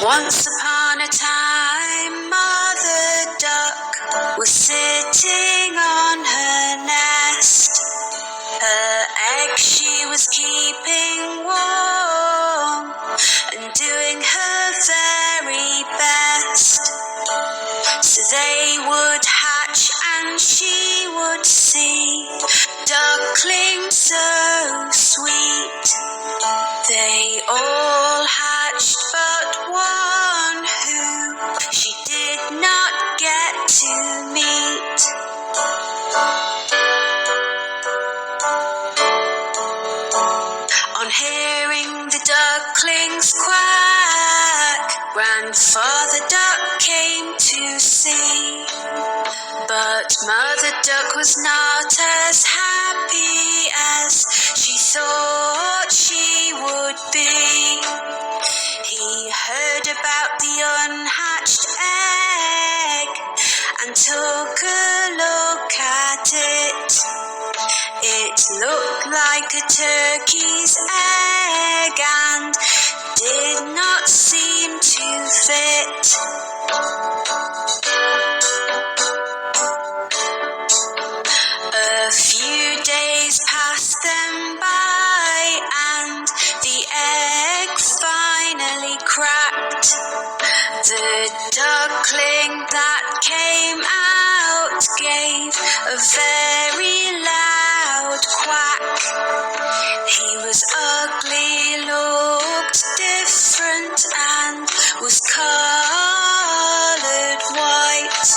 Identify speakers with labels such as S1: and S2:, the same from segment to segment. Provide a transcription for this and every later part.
S1: Once upon a time, Mother Duck was sitting on her nest. Her egg she was keeping warm and doing her very best. So they would hatch and she would see ducklings so sweet. They all hatched but one who she did not get to meet. On hearing the ducklings quack, Grandfather Duck came to see. But Mother Duck was not as happy as she thought she would be. He heard about the unhatched egg and took a look at it. It looked like a turkey's egg and did not seem to fit. A few days passed them by and the egg finally cracked. The duckling that came out gave a very loud quack. He was ugly, looked different and was coloured white.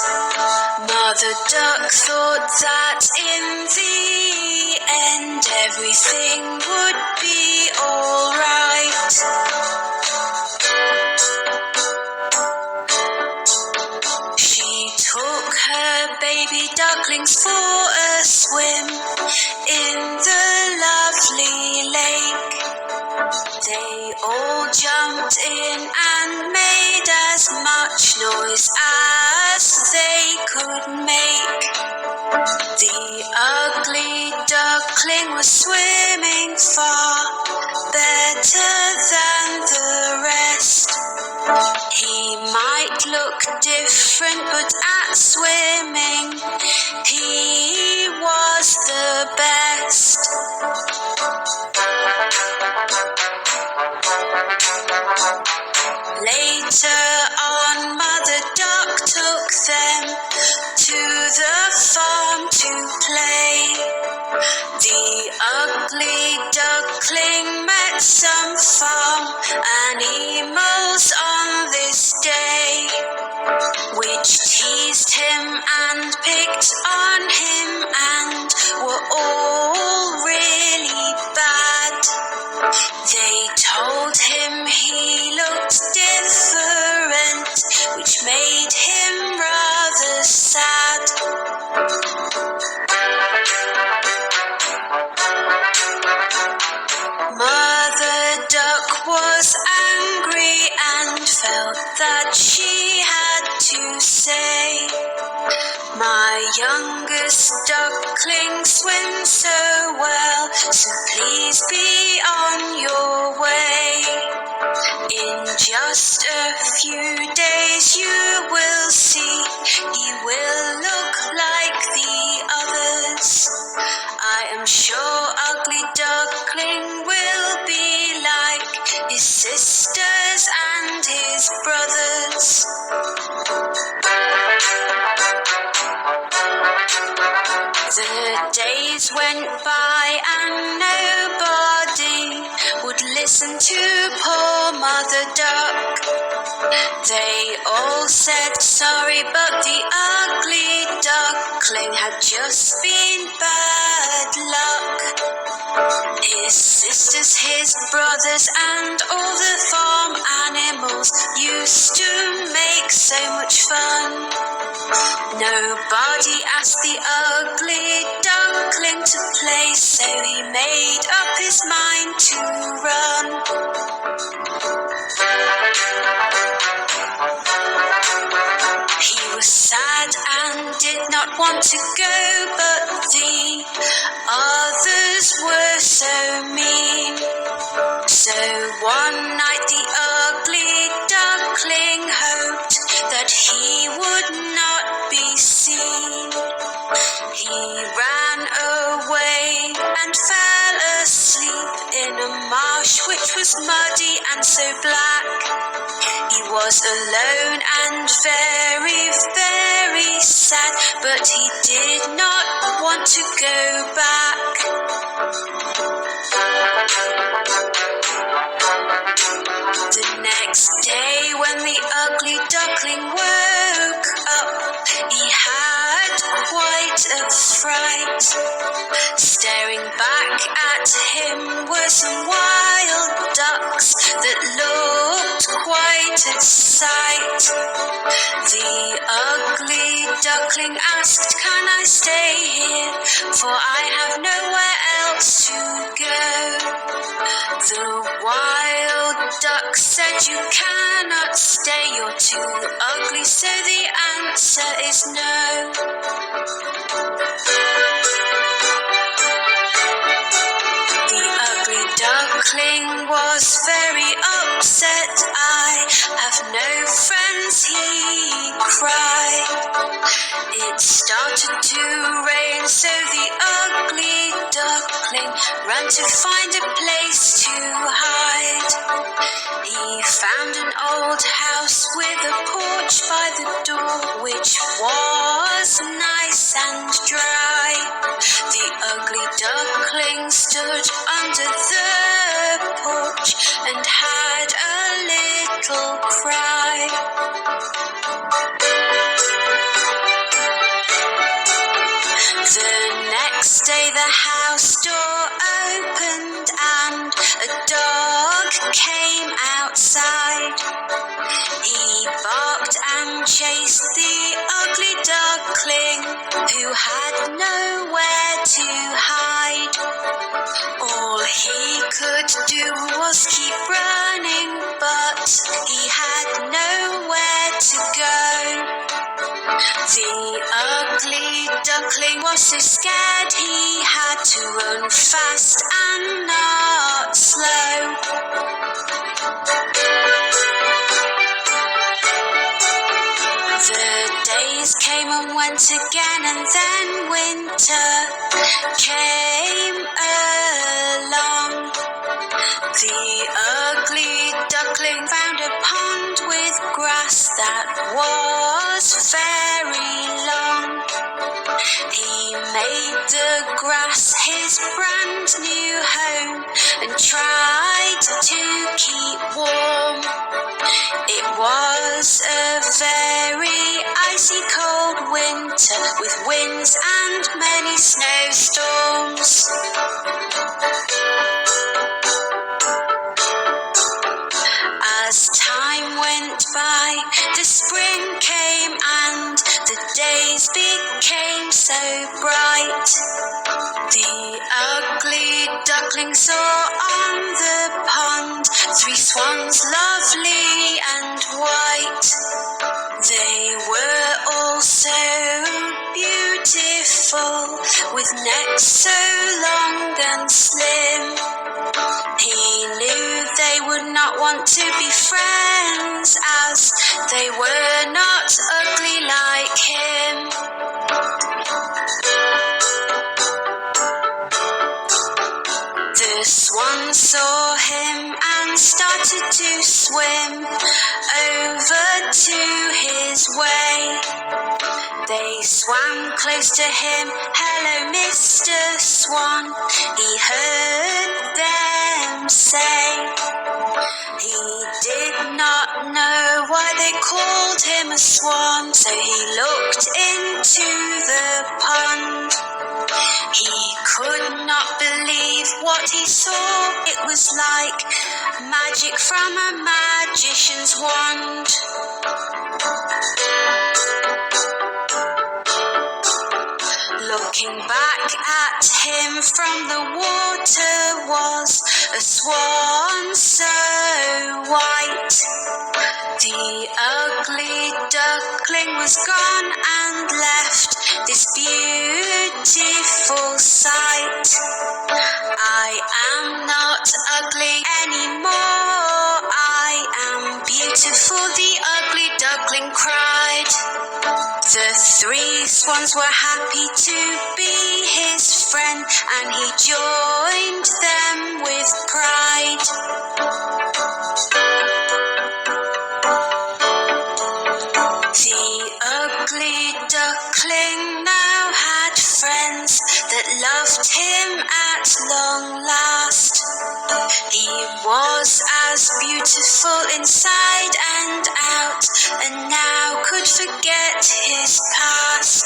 S1: Mother Duck thought that in the end everything would be all right. She took her baby ducklings for a swim in the lovely lake. They all jumped in and made as much noise as they could make. The ugly duckling was swimming far better than the rest. He might look different, but at swimming he was the best. Later on, Mother Duck took them to the farm to play. The ugly duckling met some farm animals on this day, which teased him and picked on him and were all really bad. They told him he looked different, which made him rather sad. Mother Duck was angry and felt that she had to say, "My youngest duckling swims so well, so please be on your way. In just a few days you will see he will look like the others. I am sure Ugly Duckling will be like his sisters and his brothers." The days went by and nobody would listen to poor Mother Duck. They all said sorry, but the ugly duckling had just been bad luck. His sisters, his brothers, and all the farm animals used to make so much fun. Nobody asked the ugly duckling to play, so he made up his mind to run. He was sad and did not want to go, but the others were so mean. So one night the ugly duckling bush which was muddy and so black. He was alone and very, very sad, but he did not want to go back. The next day when the ugly duckling woke up, he had quite a fright. Staring back at him were some wild ducks that looked quite a sight. The ugly duckling asked, "Can I stay here? For I have nowhere else to go." The wild duck said, "You cannot stay, you're too ugly, so the answer is no." The ugly duckling was very upset. "I have no friends," he cried. It started to rain, so the ugly duckling ran to find a place to hide. He found an old house with a porch by the door, which was nice and dry. The ugly duckling stood under the porch and had a little cry. The next day the house door opened and a dog came outside. He barked and chased the ugly duckling, who had nowhere to hide. All he could do was keep running, but he had nowhere to go. The ugly duckling was so scared he had to run fast and not slow. The days came and went again, and then winter came along. The ugly duckling found a pond with grass that was very long. He made the grass his brand new home and tried to keep warm. It was a very icy cold winter with winds and many snowstorms. As time went by, the spring came and the days became so bright. The ugly duckling saw on the pond 3 swans, lovely and white. They were all so beautiful, with necks so long and slim. He knew they would not want to be friends, as they were not ugly like him. The swan saw him and started to swim over to his way. They swam close to him. "Hello, Mr. Swan," he heard them say. He did not know why they called him a swan, so he looked into the pond. He could not believe what he saw. It was like magic from a magician's wand. Looking back at him from the water was a swan so white. The ugly duckling was gone and left this beautiful sight. "I am not ugly anymore, I am beautiful," the ugly duckling cried. The 3 swans were happy to be his friend, and he joined them with pride. him at long last. He was as beautiful inside and out, and now could forget his past.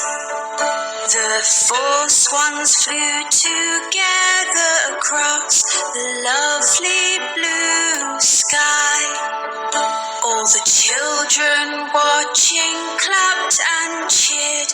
S1: The four swans flew together across the lovely blue sky. All the children watching clapped and cheered